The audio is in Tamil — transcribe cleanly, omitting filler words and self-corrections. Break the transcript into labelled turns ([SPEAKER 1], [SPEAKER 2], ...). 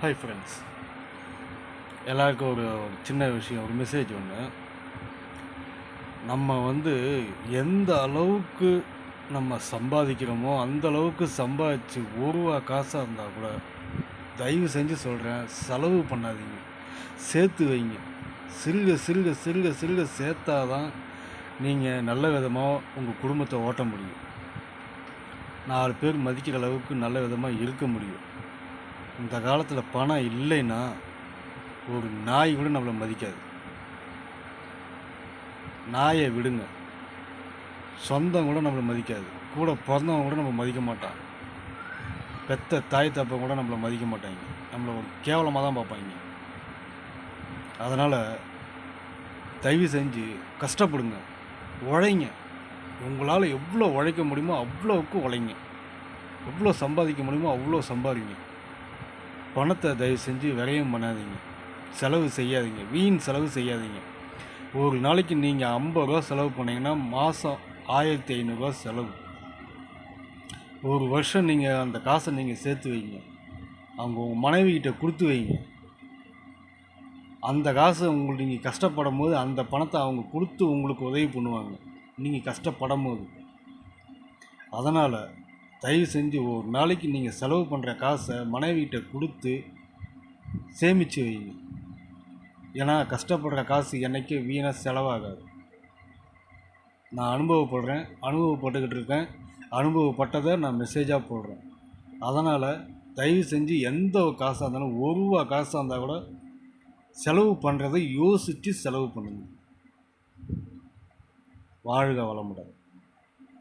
[SPEAKER 1] ஹாய் ஃப்ரெண்ட்ஸ், எல்லாருக்கும் ஒரு சின்ன விஷயம், ஒரு மெசேஜ் ஒன்று. நம்ம எந்த அளவுக்கு நம்ம சம்பாதிக்கிறோமோ அந்த அளவுக்கு சம்பாதிச்சு ஒரு ரூபா காசாக இருந்தால் கூட தயவு செஞ்சு சொல்கிறேன், செலவு பண்ணாதீங்க, சேர்த்து வைங்க. சிறுக சிறுக சிறுக சிறுக சேர்த்தாதான் நீங்கள் நல்ல விதமாக உங்கள் குடும்பத்தை ஓட்ட முடியும், 4 பேர் மதிக்கிற அளவுக்கு நல்ல விதமாக இருக்க முடியும். இந்த காலத்தில் பணம் இல்லைன்னா ஒரு நாய் கூட நம்மளை மதிக்காது. நாயை விடுங்க, சொந்தம் கூட நம்மளை மதிக்காது, கூட பிறந்தவங்க கூட நம்ம மதிக்க மாட்டான், பெத்த தாய் தப்பம் கூட நம்மளை மதிக்க மாட்டாங்க, நம்மளை ஒரு கேவலமாக தான் பார்ப்பாங்க. அதனால் தயவு செஞ்சு கஷ்டப்படுங்க, உழைங்க. உங்களால் எவ்வளோ உழைக்க முடியுமோ அவ்வளோவுக்கு உழைங்க, எவ்வளோ சம்பாதிக்க முடியுமோ அவ்வளோ சம்பாதிங்க. பணத்தை தயவு செஞ்சு விரயம் பண்ணாதீங்க, செலவு செய்யாதீங்க, வீண் செலவு செய்யாதீங்க. ஒரு நாளைக்கு நீங்கள் 50 ரூபா செலவு பண்ணிங்கன்னா மாதம் 1500 ரூபா செலவு. ஒரு வருஷம் நீங்கள் அந்த காசை நீங்கள் சேர்த்து வைங்க, அவங்க உங்கள் மனைவிக்கிட்ட கொடுத்து வைங்க. அந்த காசை உங்களுக்கு நீங்கள் கஷ்டப்படும் போது அந்த பணத்தை அவங்க கொடுத்து உங்களுக்கு உதவி பண்ணுவாங்க, நீங்கள் கஷ்டப்படும் போது. அதனால் தயவு செஞ்சு ஒரு நாளைக்கு நீங்கள் செலவு பண்ணுற காசை மனைவிகிட்ட கொடுத்து சேமித்து வைங்க. ஏன்னா கஷ்டப்படுற காசு என்றைக்கு வீணாக செலவாகாது. நான் அனுபவப்பட்டுக்கிட்டு இருக்கேன், அனுபவப்பட்டதை நான் மெசேஜாக போடுறேன். அதனால் தயவு செஞ்சு எந்த ஒரு காசாக இருந்தாலும், 1 ரூபா காசாக இருந்தால் கூட செலவு பண்ணுறதை யோசித்து செலவு பண்ணுங்கள். வாழ்க வளமுடன்.